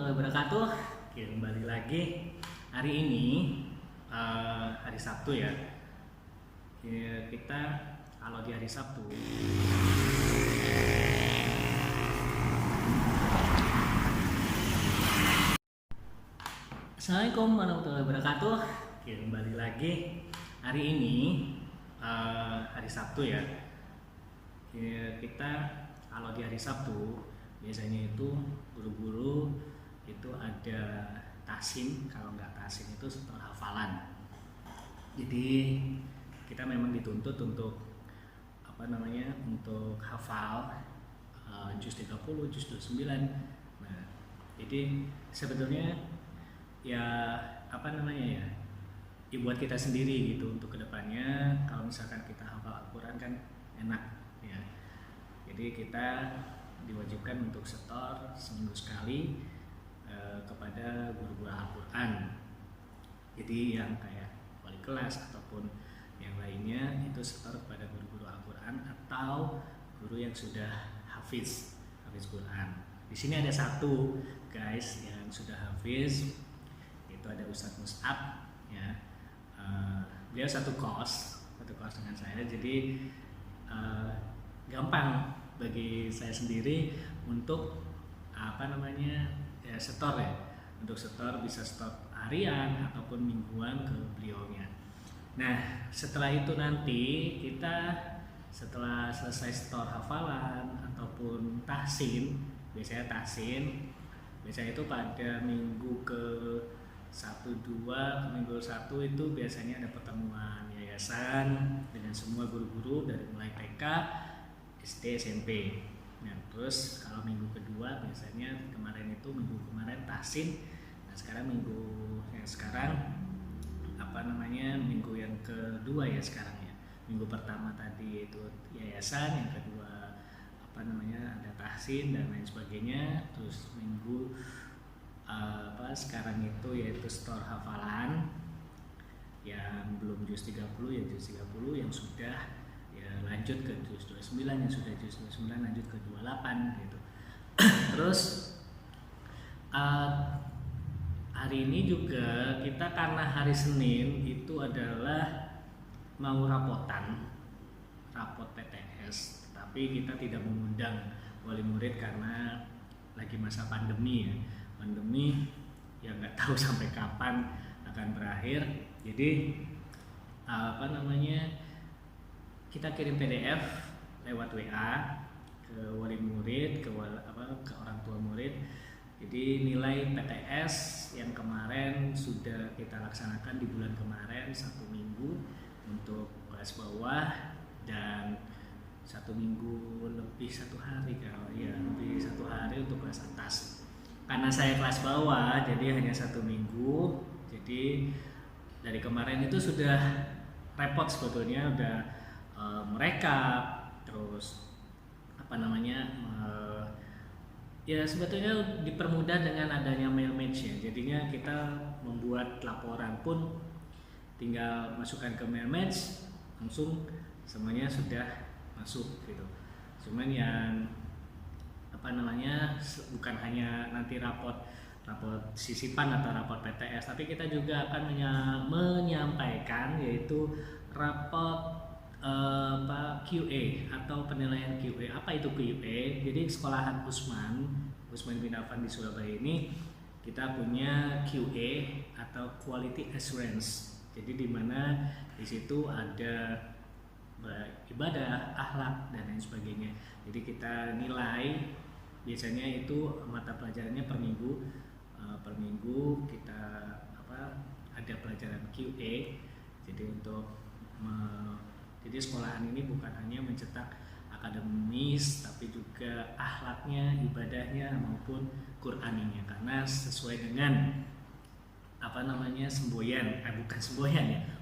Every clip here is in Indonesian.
warahmatullahi wabarakatuh. Oke, kembali lagi hari ini hari Sabtu ya. Kita kalau di hari Sabtu Assalamualaikum warahmatullahi wabarakatuh. Oke, kembali lagi hari ini hari Sabtu ya. Kita kalau di hari Sabtu biasanya itu guru-guru itu ada tahsin, kalau nggak tahsin itu setelah hafalan. Jadi kita memang dituntut untuk untuk hafal juz 30, juz 29. Nah, jadi sebetulnya ya buat kita sendiri gitu untuk kedepannya kalau misalkan kita hafal Al-Quran kan enak ya. Jadi kita diwajibkan untuk setor seminggu sekali kepada guru-guru Al-Quran. Jadi yang kayak wali kelas ataupun yang lainnya itu setor kepada guru-guru Al-Quran atau guru yang sudah hafiz Quran. Di sini ada satu guys yang sudah hafiz, itu ada Ustadz Mus'ab ya. Beliau satu kos dengan saya, jadi gampang bagi saya sendiri untuk setor ya. Untuk setor bisa setor harian ataupun mingguan ke beliaunya. Nah, setelah itu nanti kita setelah selesai setor hafalan ataupun tahsin, biasanya itu pada minggu ke 1, 2, minggu 1 itu biasanya ada pertemuan yayasan dengan semua guru-guru dari mulai TK, SD, SMP. Nah, terus kalau minggu kedua biasanya minggu kemarin tahsin. Nah, sekarang minggu yang kedua ya sekarang ya. Minggu pertama tadi itu yayasan, yang kedua ada tahsin dan lain sebagainya. Terus minggu sekarang itu yaitu setor hafalan yang belum juz 30 ya juz 30, yang sudah ya lanjut ke juz 29, yang sudah juz 29 lanjut ke 28 gitu. Terus hari ini juga kita karena hari Senin itu adalah mau rapot PTS, tapi kita tidak mengundang wali murid karena lagi masa pandemi ya nggak tahu sampai kapan akan berakhir. Jadi kita kirim PDF lewat WA ke wali murid, ke orang tua murid. Jadi nilai PTS yang kemarin sudah kita laksanakan di bulan kemarin 1 minggu untuk kelas bawah dan 1 minggu lebih 1 hari lebih 1 hari untuk kelas atas. Karena saya kelas bawah jadi hanya 1 minggu. Jadi dari kemarin itu sudah repot sebetulnya, udah merekap terus ya sebetulnya dipermudah dengan adanya mail match ya. Jadinya kita membuat laporan pun tinggal masukkan ke mail match, langsung semuanya sudah masuk gitu. Cuman yang bukan hanya nanti raport sisipan atau raport PTS, tapi kita juga akan menyampaikan yaitu raport QA atau penilaian QA. Apa itu QA? Jadi sekolahan Usman bin Affan di Surabaya ini kita punya QA atau Quality Assurance. Jadi di mana di situ ada ibadah, akhlak dan lain sebagainya. Jadi kita nilai biasanya itu mata pelajarannya per minggu kita ada pelajaran QA. Jadi jadi sekolahan ini bukan hanya mencetak akademis tapi juga akhlaknya, ibadahnya maupun Qur'aninya, karena sesuai dengan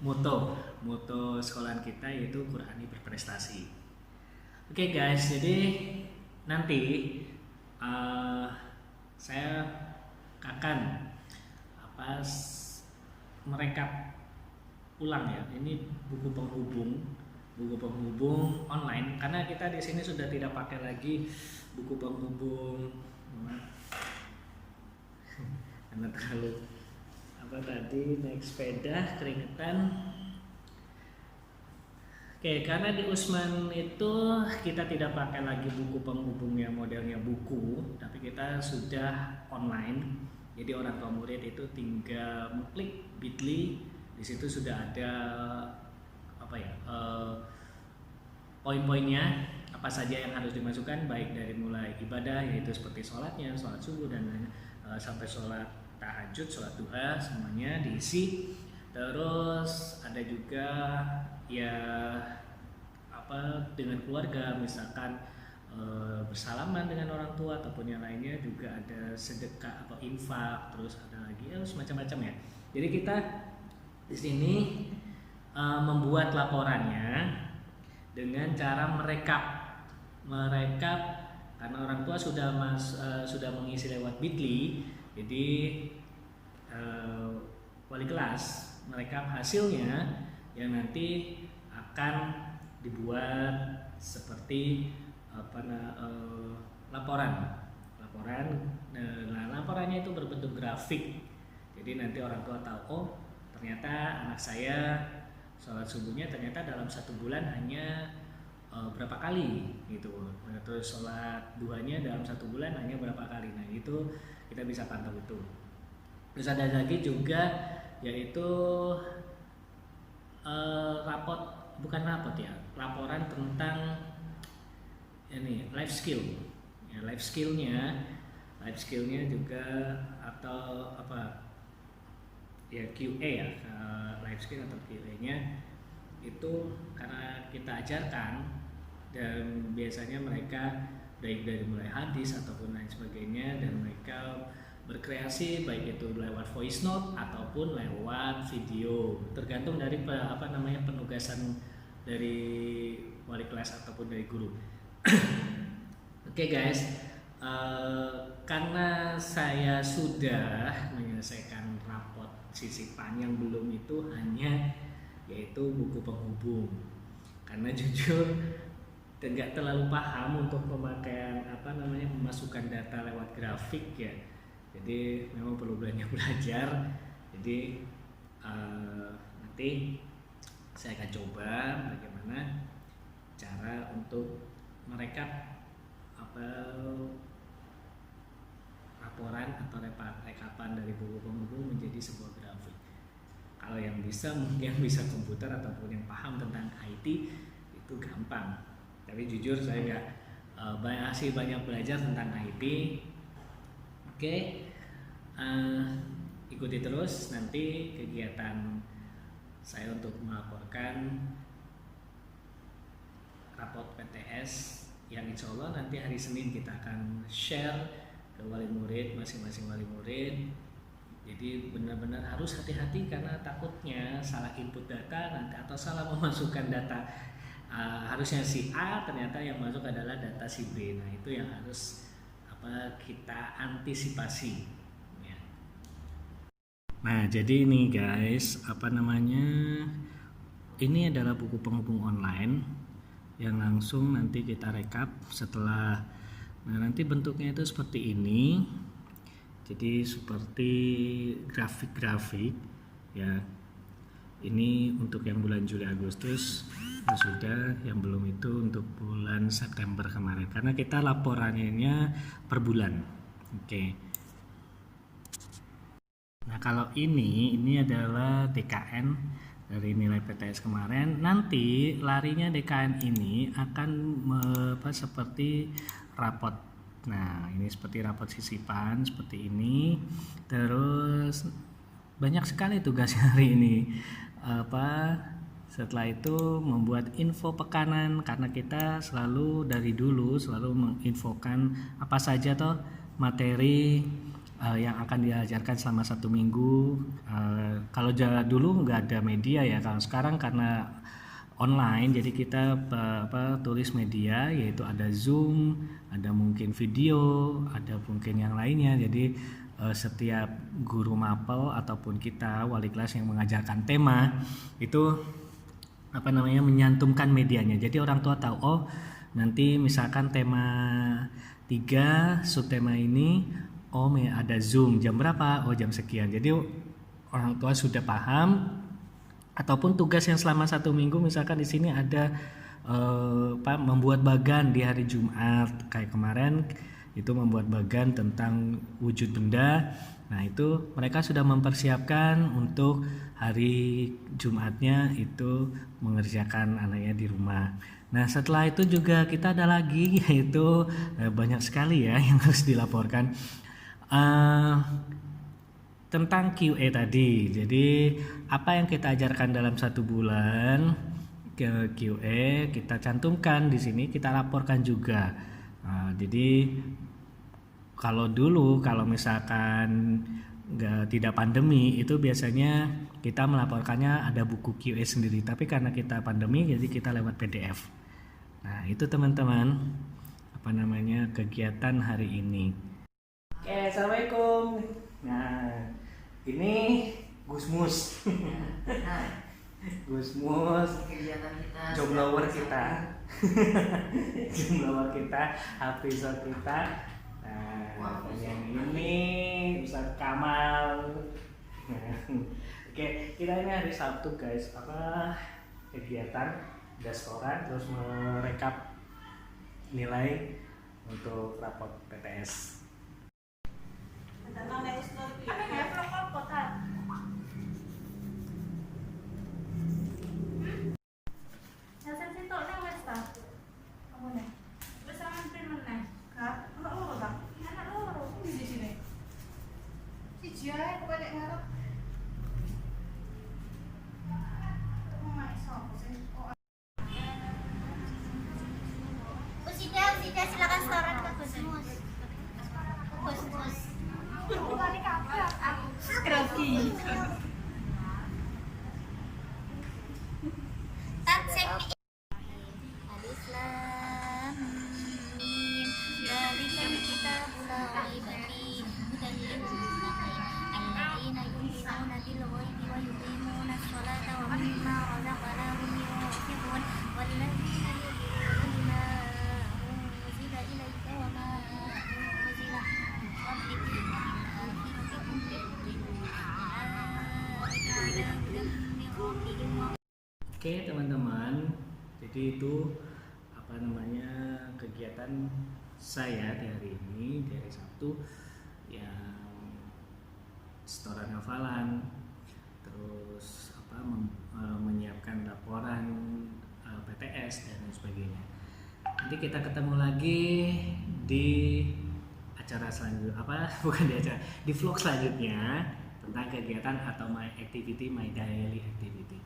moto sekolahan kita yaitu Qur'ani berprestasi. Oke guys, jadi nanti saya akan merekap ulang ya. Ini buku penghubung online, karena kita di sini sudah tidak pakai lagi buku penghubung karena terlalu naik sepeda keringetan. Oke, karena di Usman itu kita tidak pakai lagi buku penghubung yang modelnya buku, tapi kita sudah online. Jadi orang tua murid itu tinggal mengklik Bitly, di situ sudah ada poin-poinnya apa saja yang harus dimasukkan, baik dari mulai ibadah yaitu seperti sholatnya, sholat subuh dan lain, sampai sholat tahajud, sholat duha, semuanya diisi. Terus ada juga ya dengan keluarga, misalkan bersalaman dengan orang tua ataupun yang lainnya, juga ada sedekah atau infak, terus ada lagi semacam-macam ya. Jadi kita di sini membuat laporannya dengan cara merekap karena orang tua sudah mengisi lewat Bitly. Jadi wali kelas merekap hasilnya yang nanti akan dibuat seperti laporan. Nah, laporannya itu berbentuk grafik. Jadi nanti orang tua tahu, oh ternyata anak saya sholat subuhnya ternyata dalam 1 bulan hanya berapa kali gitu. Terus sholat duhanya dalam 1 bulan hanya berapa kali. Nah itu kita bisa pantau itu. Terus ada lagi juga yaitu laporan tentang ini life skill ya, life skillnya juga, atau QA ya, life skill atau QA-nya itu karena kita ajarkan, dan biasanya mereka baik dari mulai hadis ataupun lain sebagainya, dan mereka berkreasi baik itu lewat voice note ataupun lewat video, tergantung dari penugasan dari wali kelas ataupun dari guru. Oke guys, karena saya sudah menyelesaikan rapot sisipan, yang belum itu hanya yaitu buku penghubung, karena jujur tidak terlalu paham untuk pemakaian memasukkan data lewat grafik ya. Jadi memang perlu banyak belajar. Jadi nanti saya akan coba bagaimana cara untuk merekap laporan atau rekapan dari buku penghubung menjadi sebuah grafik. Kalau yang mungkin bisa komputer ataupun yang paham tentang IT itu gampang. Tapi jujur saya masih banyak belajar tentang IT. Oke, ikuti terus nanti kegiatan saya untuk melaporkan rapot PTS yang insya Allah nanti hari Senin kita akan share ke wali murid, masing-masing wali murid. Jadi benar-benar harus hati-hati karena takutnya salah input data nanti atau salah memasukkan data. Harusnya si A ternyata yang masuk adalah data si B. Nah itu yang harus kita antisipasi ya. Nah jadi ini guys, ini adalah buku penghubung online yang langsung nanti kita rekap setelah. Nah nanti bentuknya itu seperti ini, jadi seperti grafik-grafik ya. Ini untuk yang bulan Juli Agustus sudah, yang belum itu untuk bulan September kemarin, karena kita laporannya per bulan. Oke. Nah kalau ini adalah DKN dari nilai PTS kemarin. Nanti larinya DKN ini akan seperti rapot. Nah ini seperti rapot sisipan seperti ini. Terus banyak sekali tugasnya hari ini. Setelah itu membuat info pekanan, karena kita dari dulu selalu menginfokan apa saja toh materi yang akan diajarkan selama 1 minggu. Kalau dulu nggak ada media ya, kalau sekarang karena online jadi kita tulis media, yaitu ada Zoom, ada mungkin video, ada mungkin yang lainnya. Jadi setiap guru mapel ataupun kita wali kelas yang mengajarkan tema itu menyantumkan medianya. Jadi orang tua tahu, oh nanti misalkan tema 3 subtema ini oh ada Zoom jam berapa, oh jam sekian. Jadi orang tua sudah paham. Ataupun tugas yang selama 1 minggu, misalkan di sini ada membuat bagan di hari Jumat, kayak kemarin itu membuat bagan tentang wujud benda. Nah itu mereka sudah mempersiapkan untuk hari Jumatnya itu mengerjakan anaknya di rumah. Nah setelah itu juga kita ada lagi, yaitu banyak sekali ya yang harus dilaporkan tentang QA tadi. Jadi apa yang kita ajarkan dalam 1 bulan ke QA kita cantumkan di sini, kita laporkan juga. Jadi kalau dulu, kalau misalkan tidak pandemi, itu biasanya kita melaporkannya ada buku QA sendiri. Tapi karena kita pandemi, jadi kita lewat PDF. Nah itu teman-teman kegiatan hari ini. Oke, assalamualaikum. Nah ini Gusmus. Gusmus, kegiatan kita, jomblower kita, jomblower kita, hafizah kita. Nah, yang ini Ustaz Kamal. Oke, kita ini hari Sabtu guys, kegiatan restoran, terus merekap nilai untuk rapot PTS. Usida silakan setoran ke Gusmus. Gusmus. Grogi. Tatsemi. Alif lam mim. Dzalikal kitabul la raiba fihi hudan lil muttaqin alladziina yu'minuuna bil ghaibi wa yuqiimuuna as-salata wa mimma razaqnaahum yunfiqun walladziina yu'minuuna bima unzila ilayka wa ma unzila min qablika bil aakhirati hum yu'minuun. Ulaa'ika 'alaa hudan min rabbihim wa Oke teman-teman, jadi itu kegiatan saya di hari ini, di hari Sabtu, yang setoran hafalan, terus menyiapkan laporan PTS dan lain sebagainya. Nanti kita ketemu lagi di acara selanjutnya, di vlog selanjutnya tentang kegiatan atau my activity, my daily activity.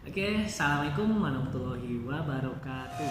Oke, assalamualaikum warahmatullahi wabarakatuh.